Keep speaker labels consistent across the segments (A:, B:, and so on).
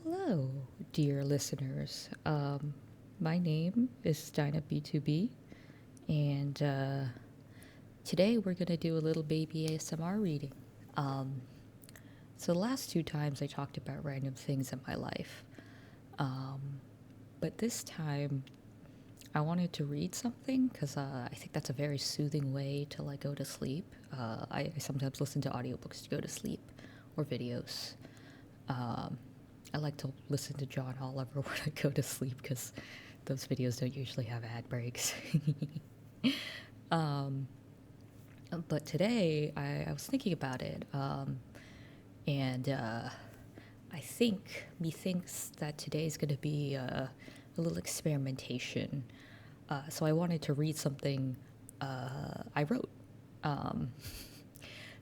A: Hello, dear listeners. My name is Dyna B2B, and today we're going to do a little baby ASMR reading. Um, so, the last two times I talked about random things in my life, um, but this time I wanted to read something because I think that's a very soothing way to go to sleep. I sometimes listen to audiobooks to go to sleep or videos. Um, I like to listen to John Oliver when I go to sleep because those videos don't usually have ad breaks. um, but today I was thinking about it, and I think methinks that today is going to be a little experimentation. So I wanted to read something I wrote. Um,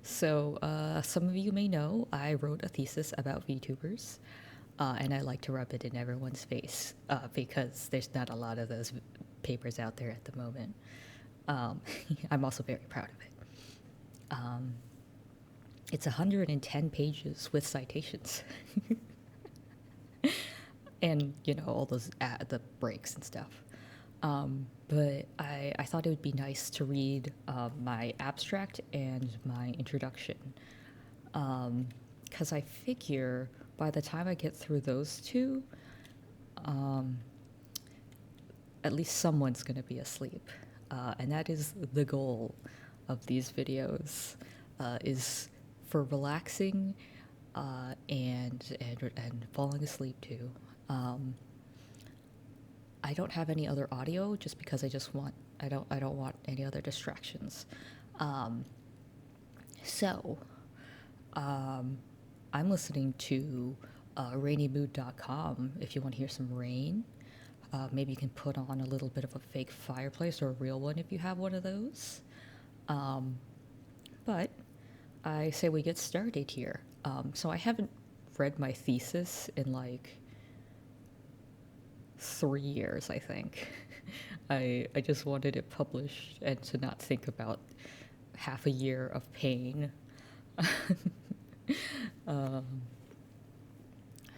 A: some of you may know I wrote a thesis about VTubers. And I like to rub it in everyone's face because there's not a lot of those papers out there at the moment. Um, I'm also very proud of it. Um, it's 110 pages with citations, and all those the breaks and stuff. But I thought it would be nice to read my abstract and my introduction, because I figure by the time I get through those two, um, at least someone's going to be asleep. And that is the goal of these videos, is for relaxing and falling asleep too. Um, I don't have any other audio just because I don't want any other distractions. Um, so um, I'm listening to rainymood.com if you want to hear some rain. Maybe you can put on a little bit of a fake fireplace or a real one if you have one of those. Um, but I say we get started here. So I haven't read my thesis in like 3 years, I think. I just wanted it published and to not think about half a year of pain. um,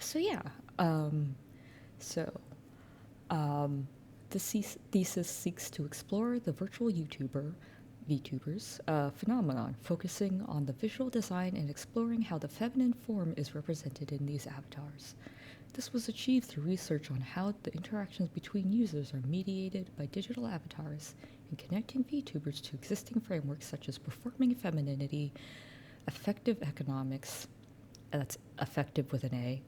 A: so yeah. Um, so Um, the thesis seeks to explore the virtual VTubers, phenomenon, focusing on the visual design and exploring how the feminine form is represented in these avatars. This was achieved through research on how the interactions between users are mediated by digital avatars and connecting VTubers to existing frameworks such as performing femininity, effective economics, that's effective with an A,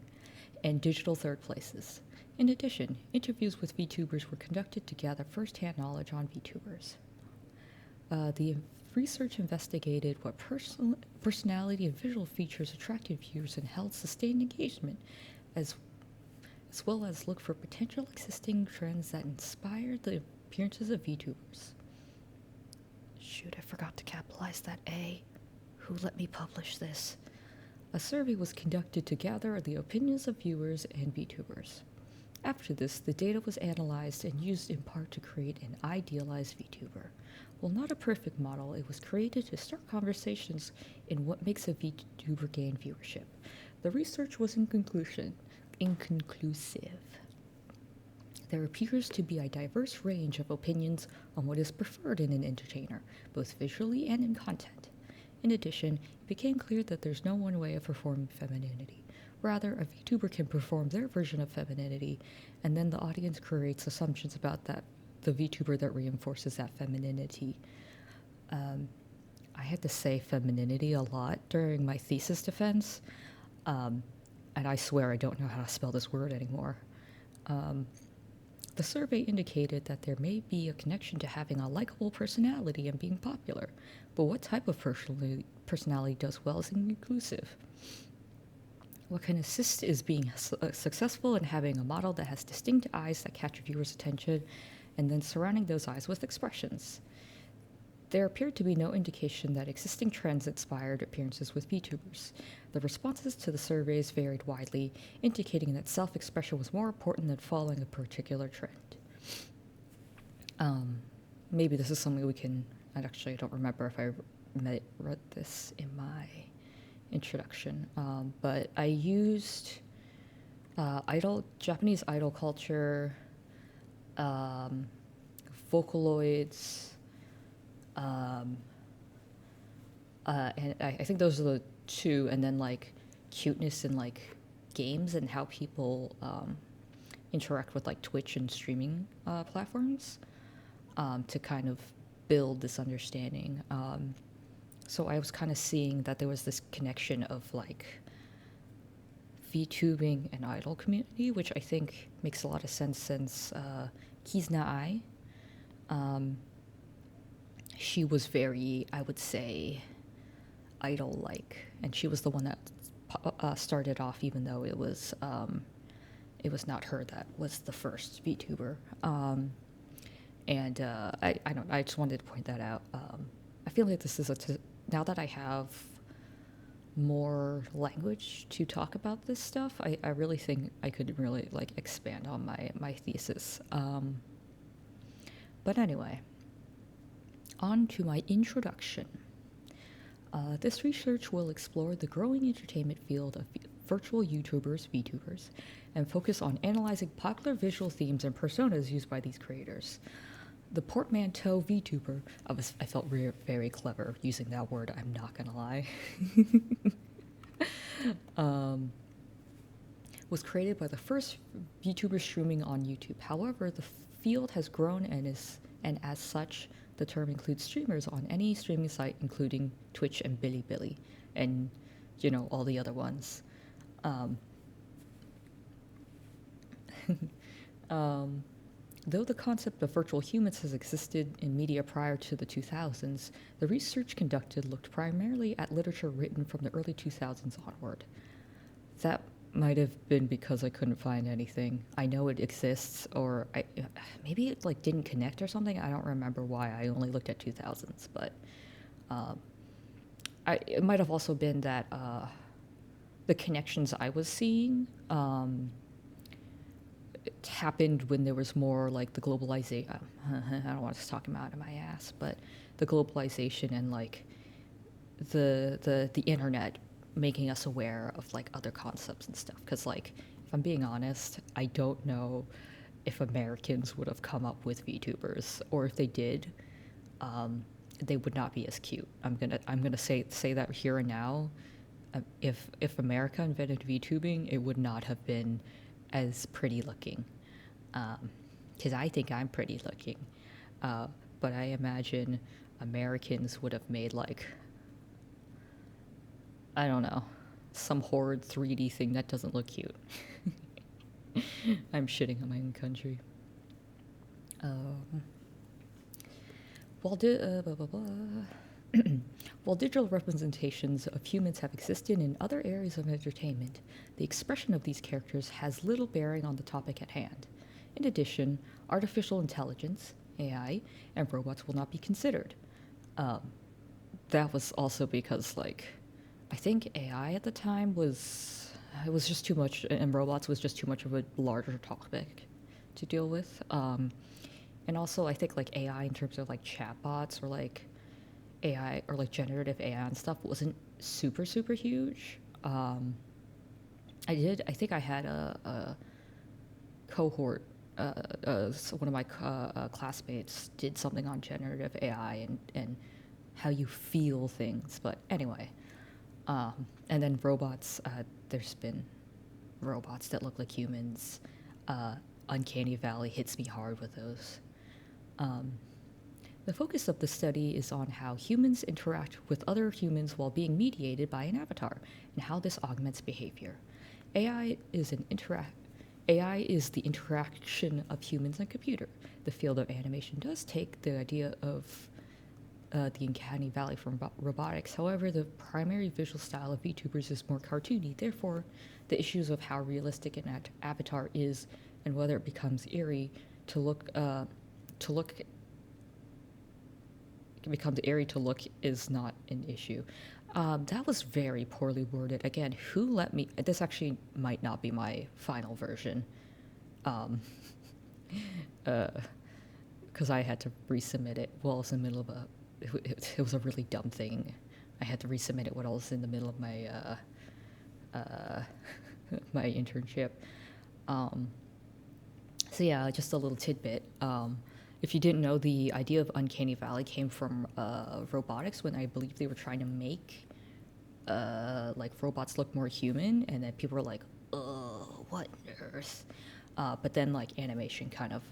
A: and digital third places. In addition, interviews with VTubers were conducted to gather first-hand knowledge on VTubers. The research investigated what personality and visual features attracted viewers and held sustained engagement, as, as well as look for potential existing trends that inspired the appearances of VTubers. Shoot, I forgot to capitalize that A. Who let me publish this? A survey was conducted to gather the opinions of viewers and VTubers. After this, the data was analyzed and used in part to create an idealized VTuber. While not a perfect model, it was created to start conversations in what makes a VTuber gain viewership. The research was inconclusive. There appears to be a diverse range of opinions on what is preferred in an entertainer, both visually and in content. In addition, it became clear that there's no one way of performing femininity. Rather, a VTuber can perform their version of femininity, and then the audience creates assumptions about the VTuber that reinforces that femininity. I had to say femininity a lot during my thesis defense, and I swear I don't know how to spell this word anymore. The survey indicated that there may be a connection to having a likable personality and being popular, but what type of personality does well is inclusive. What can assist is being successful in having a model that has distinct eyes that catch viewers' attention, and then surrounding those eyes with expressions. There appeared to be no indication that existing trends inspired appearances with VTubers. The responses to the surveys varied widely, indicating that self-expression was more important than following a particular trend. Maybe this is something we can... I don't remember if I read this in my introduction, but I used Japanese idol culture, um, Vocaloids, um, and I think those are the two, and then like cuteness in like games and how people interact with like Twitch and streaming platforms to kind of build this understanding. So I was kind of seeing that there was this connection of like VTubing and idol community, which I think makes a lot of sense since Kizna Ai, she was very, I would say, idol-like, and she was the one that started off, even though it was not her that was the first VTuber. And I don't. I just wanted to point that out. I feel like this is now that I have more language to talk about this stuff, I really think I could really like expand on my thesis. But anyway, on to my introduction. This research will explore the growing entertainment field of virtual YouTubers, VTubers, and focus on analyzing popular visual themes and personas used by these creators. The portmanteau VTuber, I felt very clever using that word, I'm not gonna lie, was created by the first VTuber streaming on YouTube. However, the field has grown and as such, the term includes streamers on any streaming site, including Twitch and Bilibili, and all the other ones. Though the concept of virtual humans has existed in media prior to the 2000s, the research conducted looked primarily at literature written from the early 2000s onward. That might have been because I couldn't find anything. I know it exists, or maybe it like didn't connect or something. I don't remember why I only looked at 2000s, but it might have also been that the connections I was seeing it happened when there was more like the globalization. I don't want to talk about out of my ass, but the globalization and like the internet making us aware of like other concepts and stuff. Because like, if I'm being honest, I don't know if Americans would have come up with VTubers, or if they did, they would not be as cute. I'm gonna say that here and now. If America invented VTubing, it would not have been as pretty looking, because I think I'm pretty looking, but I imagine Americans would have made like, I don't know, some horrid 3D thing that doesn't look cute. I'm shitting on my own country. While While digital representations of humans have existed in other areas of entertainment, the expression of these characters has little bearing on the topic at hand. In addition, artificial intelligence, AI, and robots will not be considered. That was also because, like, I think AI at the time was just too much, and robots was just too much of a larger topic to deal with. And also, I think like AI in terms of like chatbots or like AI or like generative AI and stuff wasn't super huge. I think I had a cohort. One of my classmates did something on generative AI and how you feel things. But anyway, and then robots. There's been robots that look like humans. Uncanny Valley hits me hard with those. The focus of the study is on how humans interact with other humans while being mediated by an avatar, and how this augments behavior. AI is the interaction of humans and computer. The field of animation does take the idea of the uncanny valley from robotics. However, the primary visual style of VTubers is more cartoony. Therefore, the issues of how realistic an avatar is and whether it becomes eerie to look is not an issue. That was very poorly worded. Again, who let me? This actually might not be my final version, because I had to resubmit it while I was in the middle of it was a really dumb thing. I had to resubmit it when I was in the middle of my my internship. So yeah, just a little tidbit. If you didn't know, the idea of Uncanny Valley came from robotics when I believe they were trying to make like robots look more human, and then people were like, "Oh, what on earth?" But then like animation kind of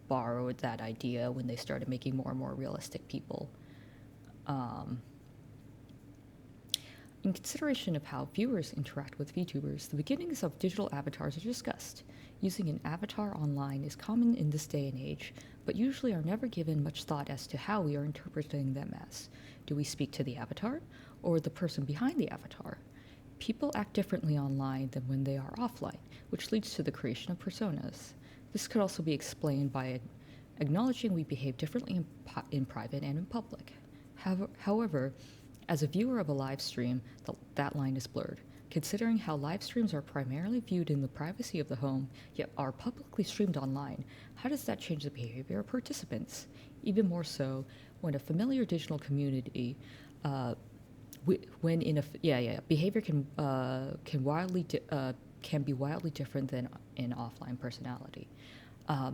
A: borrowed that idea when they started making more and more realistic people. In consideration of how viewers interact with VTubers, the beginnings of digital avatars are discussed. Using an avatar online is common in this day and age, but usually are never given much thought as to how we are interpreting them as. Do we speak to the avatar, or the person behind the avatar? People act differently online than when they are offline, which leads to the creation of personas. This could also be explained by acknowledging we behave differently in private and in public. However, as a viewer of a live stream, that line is blurred. Considering how live streams are primarily viewed in the privacy of the home, yet are publicly streamed online, how does that change the behavior of participants? Even more so, when a familiar digital community, when in a behavior can be wildly different than in offline personality. I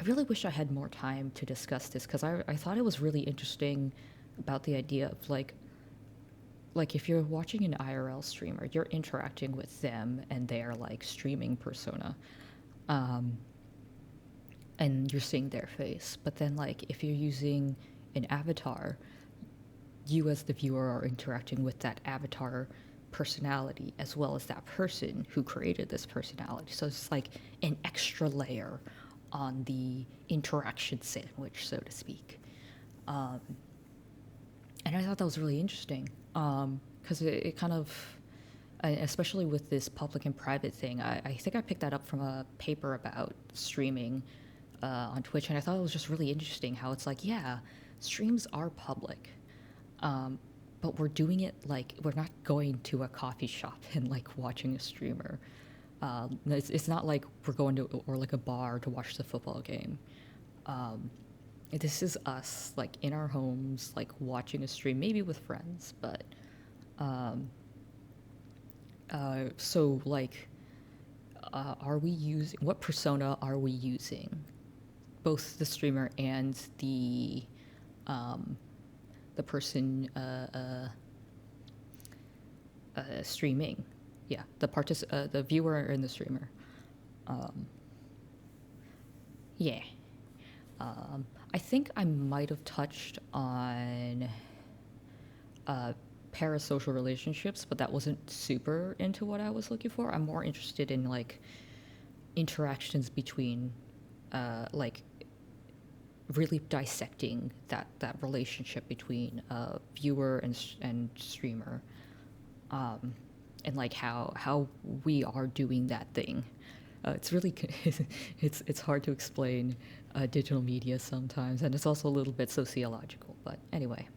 A: really wish I had more time to discuss this because I thought it was really interesting about the idea of like if you're watching an IRL streamer, you're interacting with them and they're like streaming persona, and you're seeing their face. But then like if you're using an avatar, you as the viewer are interacting with that avatar personality as well as that person who created this personality. So it's like an extra layer on the interaction sandwich, so to speak. And I thought that was really interesting because it kind of, especially with this public and private thing, I think I picked that up from a paper about streaming on Twitch, and I thought it was just really interesting how it's like, yeah, streams are public, but we're doing it like we're not going to a coffee shop and like watching a streamer. It's not like we're going to or like a bar to watch the football game. This is us like in our homes, like watching a stream, maybe with friends, but so like, are we using what persona are we using? Both the streamer and the person streaming. Yeah, the viewer and the streamer. Yeah. I think I might have touched on parasocial relationships, but that wasn't super into what I was looking for. I'm more interested in like interactions between like really dissecting that relationship between viewer and streamer, and like how we are doing that thing. It's really it's hard to explain digital media sometimes, and it's also a little bit sociological. But anyway,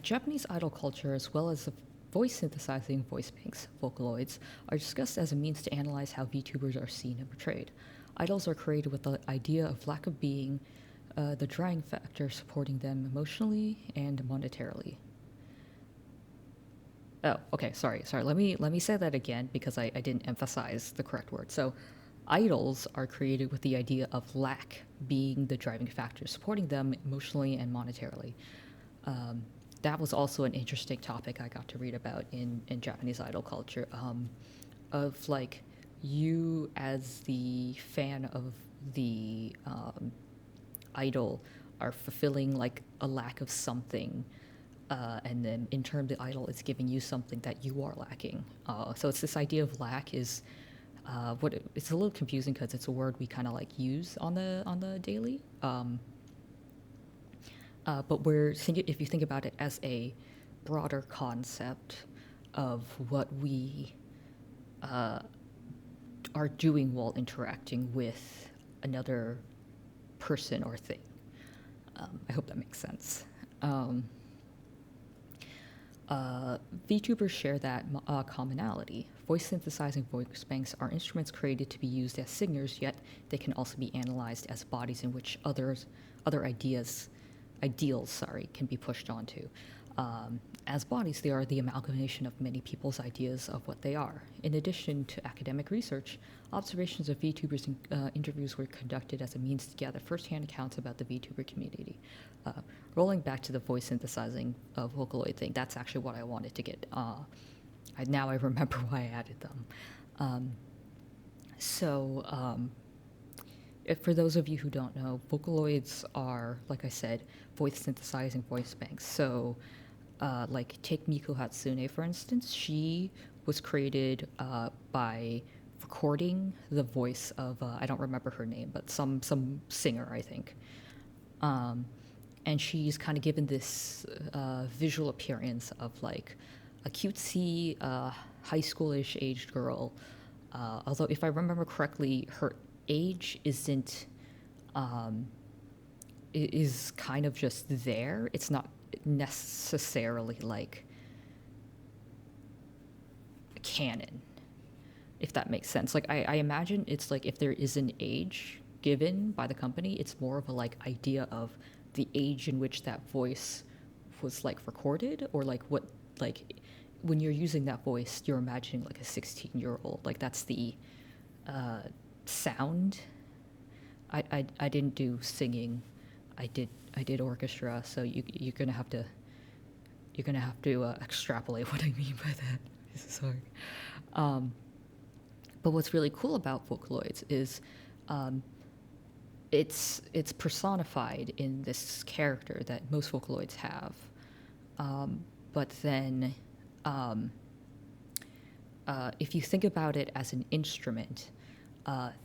A: Japanese idol culture, as well as the voice synthesizing voice banks, Vocaloids, are discussed as a means to analyze how VTubers are seen and portrayed. Idols are created with the idea of lack of being the driving factor supporting them emotionally and monetarily. Oh, okay. Sorry. Let me say that again because I didn't emphasize the correct word. So, idols are created with the idea of lack being the driving factor, supporting them emotionally and monetarily. That was also an interesting topic I got to read about in Japanese idol culture. Of like you as the fan of the idol are fulfilling like a lack of something. And then in turn, the idol is giving you something that you are lacking. So it's this idea of lack is it's a little confusing because it's a word we kind of like use on the daily. But if you think about it as a broader concept of what we are doing while interacting with another person or thing. I hope that makes sense. VTubers share that commonality. Voice synthesizing voice banks are instruments created to be used as singers, yet they can also be analyzed as bodies in which other ideals can be pushed onto. As bodies, they are the amalgamation of many people's ideas of what they are. In addition to academic research, observations of VTubers and interviews were conducted as a means to gather firsthand accounts about the VTuber community. Rolling back to the voice synthesizing Vocaloid thing, that's actually what I wanted to get. Now I remember why I added them. For those of you who don't know, Vocaloids are, like I said, voice synthesizing voice banks. So, like, take Miku Hatsune, for instance. She was created by recording the voice of, I don't remember her name, but some singer, I think. And she's kind of given this visual appearance of, like, a cutesy, high schoolish aged girl. Although, if I remember correctly, her age is kind of just there. It's not necessarily like canon, if that makes sense. Like I imagine it's like if there is an age given by the company, it's more of a like idea of the age in which that voice was like recorded, or like what, like when you're using that voice, you're imagining like a 16-year-old. Like that's the sound. I didn't do singing. I did orchestra. So you're gonna have to extrapolate what I mean by that. Sorry. But what's really cool about Vocaloids is it's personified in this character that most Vocaloids have. But then if you think about it as an instrument,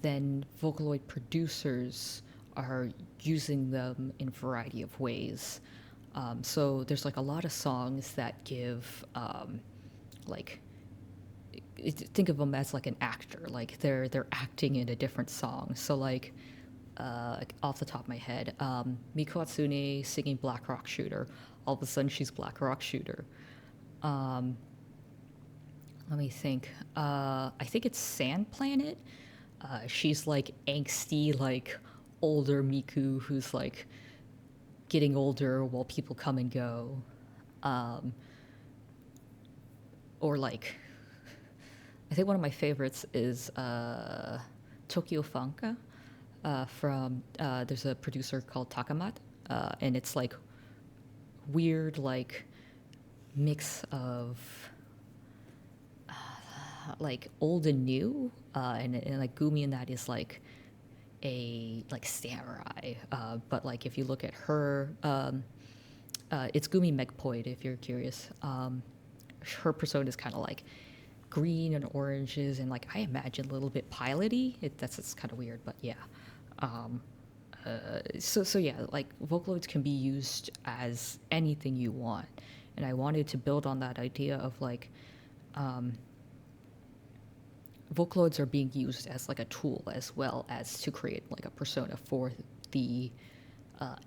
A: then Vocaloid producers are using them in a variety of ways. So there's like a lot of songs that give think of them as like an actor, like they're acting in a different song. So like off the top of my head, Miku Hatsune singing Black Rock Shooter, all of a sudden she's Black Rock Shooter. Let me think. I think it's Sand Planet. She's like angsty, like older Miku who's like getting older while people come and go. Or like, I think one of my favorites is Tokyo Funka from, there's a producer called Takamat, and it's like weird, like mix of like old and new, and like Gumi in that is like a like samurai, but like if you look at her, it's Gumi Megpoid if you're curious. Her persona is kind of like green and oranges, and like I imagine a little bit piloty. That's kind of weird, but yeah. So yeah, like Vocaloids can be used as anything you want, and I wanted to build on that idea of like Vocaloids are being used as like a tool as well as to create like a persona for the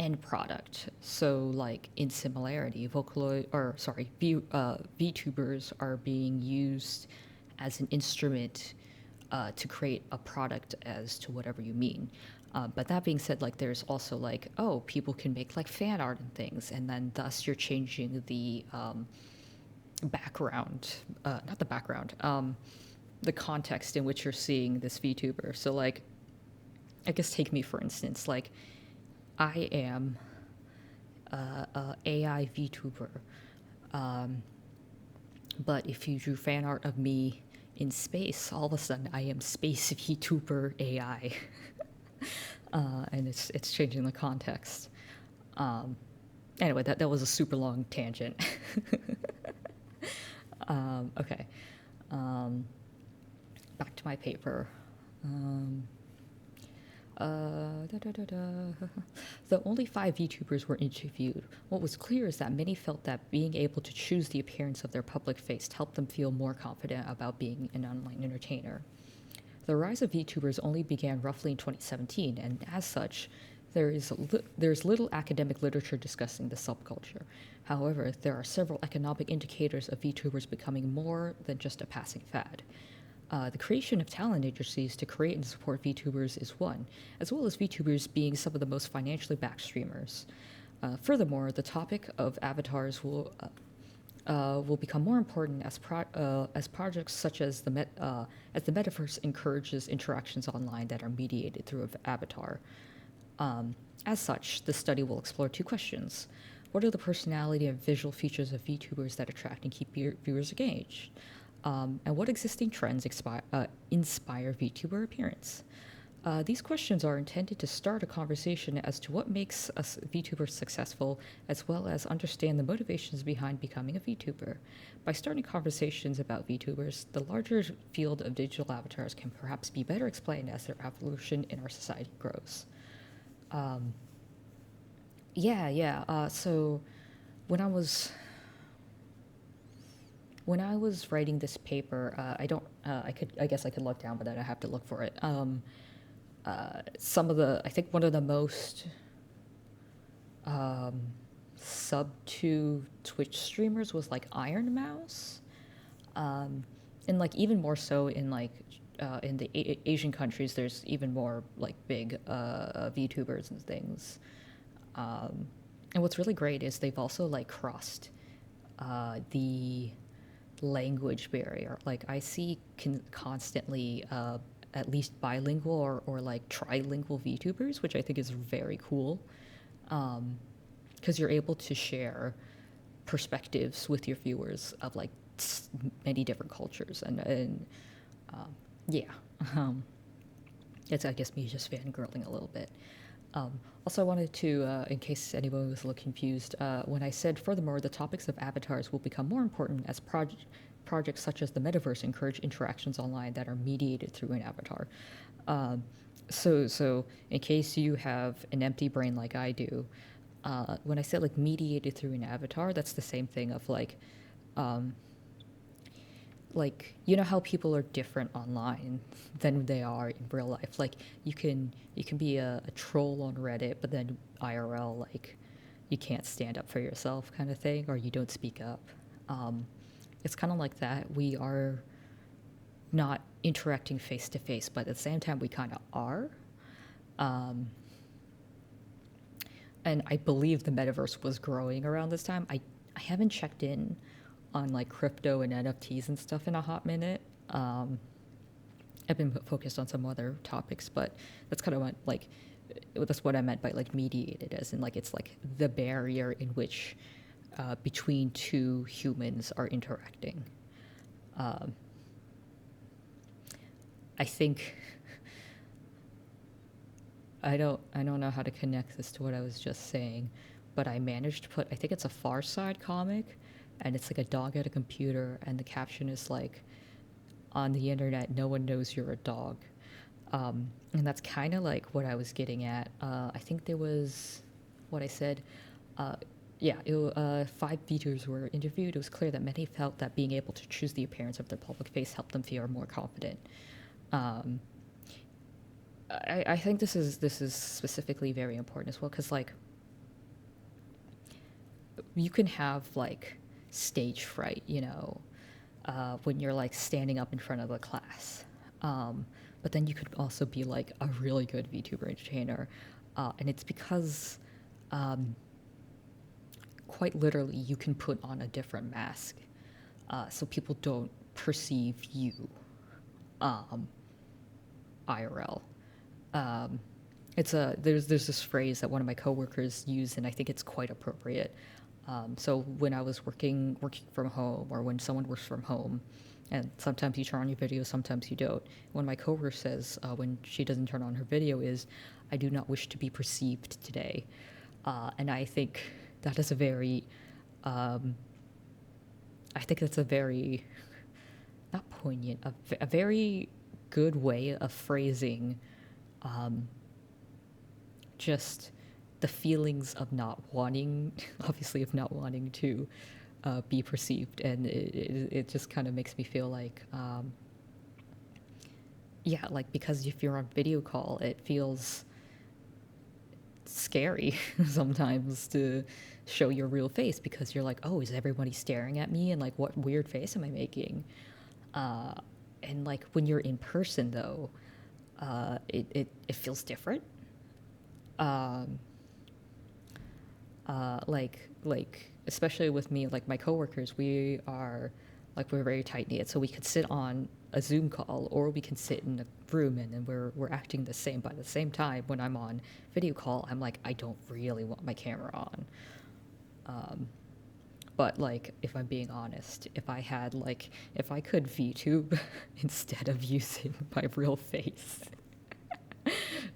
A: end product. So like in similarity, VTubers are being used as an instrument to create a product as to whatever you mean. But that being said, like there's also like, oh, people can make like fan art and things, and then thus you're changing the background, not the background, the context in which you're seeing this VTuber. So like, I guess take me for instance, like I am a AI VTuber, but if you drew fan art of me in space, all of a sudden I am space VTuber AI. And it's changing the context. Anyway, that was a super long tangent. Okay. Back to my paper. Though only 5 VTubers were interviewed, what was clear is that many felt that being able to choose the appearance of their public face helped them feel more confident about being an online entertainer. The rise of VTubers only began roughly in 2017, and as such, there's little academic literature discussing the subculture. However, there are several economic indicators of VTubers becoming more than just a passing fad. The creation of talent agencies to create and support VTubers is one, as well as VTubers being some of the most financially backed streamers. Furthermore, the topic of avatars will become more important as projects such as as the metaverse encourages interactions online that are mediated through an avatar. As such, the study will explore two questions. What are the personality and visual features of VTubers that attract and keep viewers engaged? And what existing trends inspire VTuber appearance? These questions are intended to start a conversation as to what makes a VTuber successful, as well as understand the motivations behind becoming a VTuber. By starting conversations about VTubers, the larger field of digital avatars can perhaps be better explained as their evolution in our society grows. So when I was writing this paper, I guess I could look down, but then I have to look for it. I think one of the most sub to Twitch streamers was like Iron Mouse, and like even more so in like in the Asian countries, there's even more like big VTubers and things. And what's really great is they've also like crossed the language barrier. Like I see constantly at least bilingual or like trilingual VTubers, which I think is very cool, because you're able to share perspectives with your viewers of like many different cultures and yeah. It's, I guess, me just fangirling a little bit. Also, I wanted to, in case anyone was a little confused, when I said, furthermore, the topics of avatars will become more important as projects such as the metaverse encourage interactions online that are mediated through an avatar. So in case you have an empty brain like I do, when I said like mediated through an avatar, that's the same thing of like you know how people are different online than they are in real life. Like you can be a troll on Reddit, but then IRL, like you can't stand up for yourself kind of thing, or you don't speak up. It's kind of like that. We are not interacting face to face, but at the same time we kind of are. And I believe the metaverse was growing around this time. I haven't checked in on like crypto and NFTs and stuff in a hot minute. I've been focused on some other topics, but that's kind of what, like, that's what I meant by like mediated, as in like it's like the barrier in which between two humans are interacting. I think I don't know how to connect this to what I was just saying, but I managed to put, I think it's a Far Side comic, and it's like a dog at a computer, and the caption is like, on the internet no one knows you're a dog. And that's kind of like what I was getting at. I think there was what I said. Yeah, 5 VTubers were interviewed. It was clear that many felt that being able to choose the appearance of their public face helped them feel more confident. I think this is specifically very important as well, because like you can have like stage fright, you know, when you're like standing up in front of a class. But then you could also be like a really good VTuber entertainer. And it's because quite literally you can put on a different mask so people don't perceive you IRL. There's this phrase that one of my coworkers used, and I think it's quite appropriate. So when I was working from home, or when someone works from home, and sometimes you turn on your video, sometimes you don't. One of my coworkers says when she doesn't turn on her video is, "I do not wish to be perceived today," and I think that is a very, I think that's a very, not poignant, a very good way of phrasing, just the feelings of not wanting, obviously, of not wanting to be perceived. And it just kind of makes me feel like, yeah, like, because if you're on video call, it feels scary sometimes to show your real face, because you're like, oh, is everybody staring at me? And like, what weird face am I making? And like, when you're in person, though, it feels different. Like especially with me, like my coworkers, we're very tight knit, so we could sit on a Zoom call or we can sit in a room and then we're acting the same. But at the same time, when I'm on video call, I'm like, I don't really want my camera on. But like, if I'm being honest, if I could VTube instead of using my real face,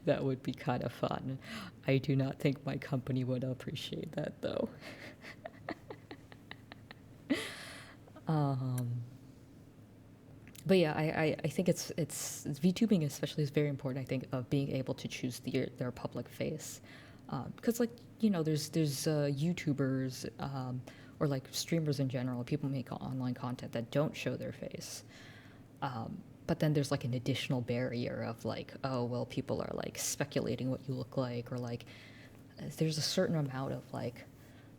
A: that would be kind of fun. I do not think my company would appreciate that though. Um, but yeah, I think it's VTubing especially is very important. I think of being able to choose their public face, because like there's YouTubers or like streamers in general. People make online content that don't show their face, but then there's like an additional barrier of like, oh well, people are like speculating what you look like, or like there's a certain amount of like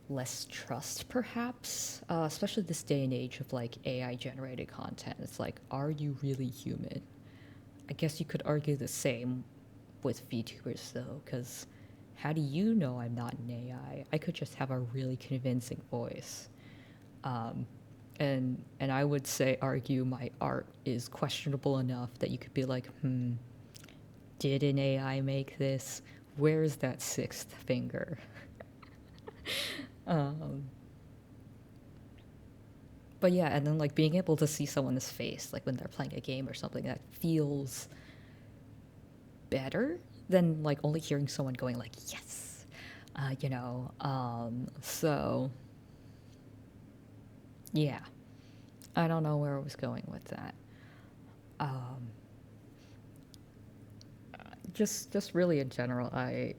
A: less trust perhaps, especially this day and age of like AI generated content. It's like, are you really human? I guess you could argue the same with VTubers though, because how do you know I'm not an AI? I could just have a really convincing voice. um, and I would say argue my art is questionable enough that you could be like, did an AI make this? Where's that sixth finger? um, but yeah, and then like being able to see someone's face, like when they're playing a game or something, that feels better than like only hearing someone going like, yes, so yeah, I don't know where I was going with that. Um, just really in general, I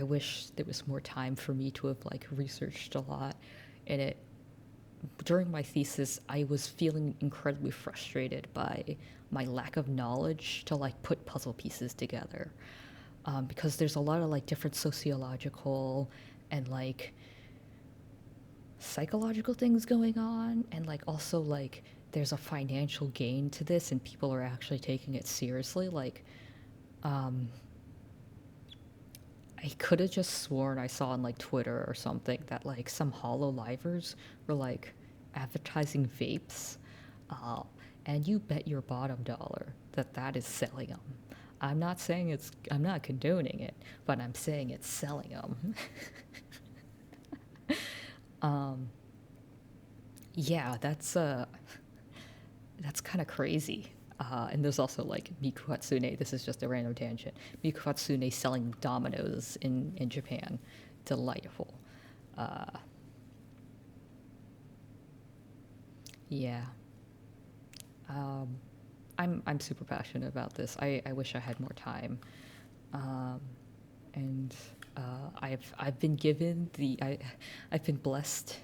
A: wish there was more time for me to have like researched a lot in it. During my thesis, I was feeling incredibly frustrated by my lack of knowledge to like put puzzle pieces together, because there's a lot of like different sociological and like psychological things going on, and like also like there's a financial gain to this and people are actually taking it seriously. Like, um, I could have just sworn I saw on like Twitter or something that like some hollow livers were like advertising vapes, uh, and you bet your bottom dollar that that is selling them. I'm not condoning it, but I'm saying it's selling them. um, yeah, that's kind of crazy. And there's also like Miku Hatsune. This is just a random tangent. Miku Hatsune selling dominoes in Japan. Delightful. Uh, yeah. Um, I'm super passionate about this. I wish I had more time. Um, and I've been given I've been blessed,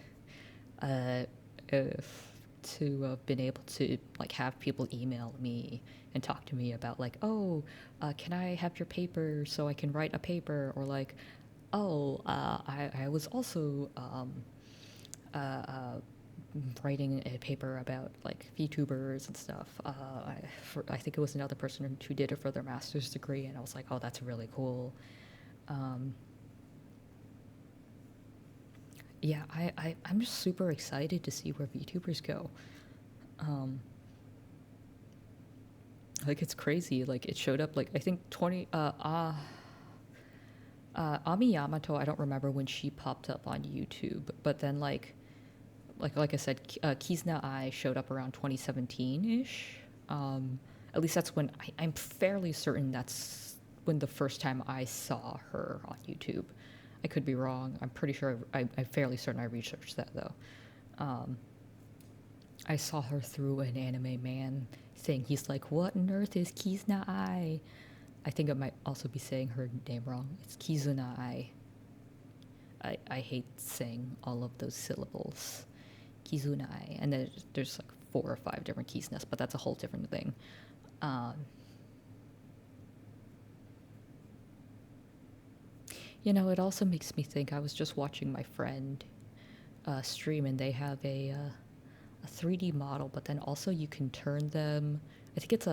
A: uh, if to have been able to like have people email me and talk to me about like, oh, can I have your paper so I can write a paper, or like, oh, I was also uh, uh, writing a paper about like VTubers and stuff. I think it was another person who did it for their master's degree, and I was like, oh, that's really cool. Um, yeah, I'm just super excited to see where VTubers go. Um, like it's crazy. Like it showed up like I think 20 Ami Yamato. I don't remember when she popped up on YouTube, but then like I said, Kizna I showed up around 2017 ish. At least that's when I'm fairly certain that's when the first time I saw her on YouTube. I could be wrong. I'm pretty sure. I'm fairly certain I researched that though. Um, I saw her through an anime man thing. He's like, "What on earth is Kizna I?" I think I might also be saying her name wrong. It's Kizuna I. I hate saying all of those syllables. Kizunai, and then there's like 4 or 5 different Kiznas, but that's a whole different thing. Um, it also makes me think. I was just watching my friend stream, and they have a 3D model, but then also you can turn them. I think it's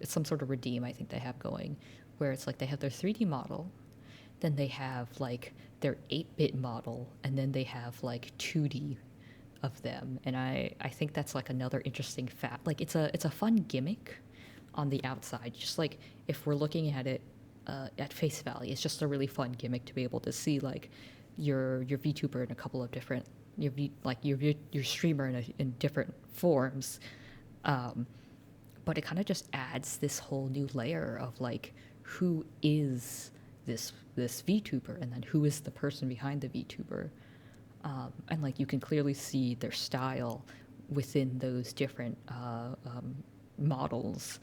A: some sort of redeem. I think they have going, where it's like they have their 3D model, then they have like their 8-bit model, and then they have like 2D of them. And I think that's like another interesting fact. Like it's a fun gimmick on the outside. Just like if we're looking at it at face value, it's just a really fun gimmick to be able to see like your VTuber in a couple of different your streamer in different forms. But it kind of just adds this whole new layer of like who is this VTuber, and then who is the person behind the VTuber. And like you can clearly see their style within those different models.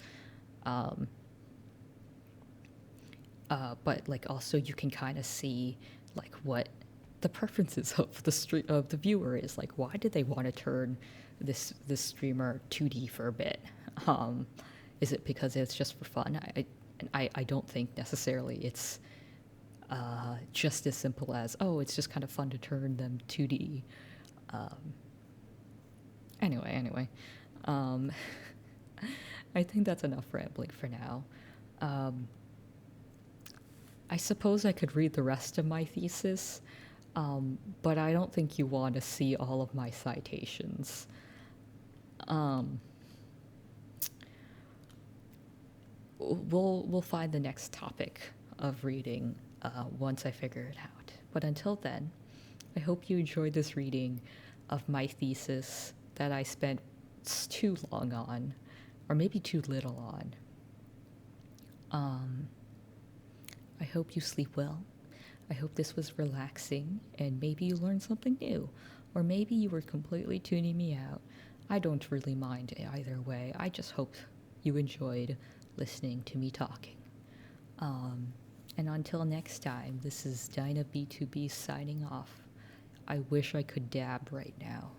A: But like also you can kind of see like what the preferences of the viewer is. Like, why did they want to turn this streamer 2D for a bit? Is it because it's just for fun? I don't think necessarily it's just as simple as, oh, it's just kind of fun to turn them 2D. Anyway, I think that's enough rambling for now. I suppose I could read the rest of my thesis, but I don't think you want to see all of my citations. We'll find the next topic of reading once I figure it out. But until then, I hope you enjoyed this reading of my thesis that I spent too long on, or maybe too little on. I hope you sleep well. I hope this was relaxing, and maybe you learned something new, or maybe you were completely tuning me out. I don't really mind either way. I just hope you enjoyed listening to me talking. And until next time, this is Dyna B2B signing off. I wish I could dab right now.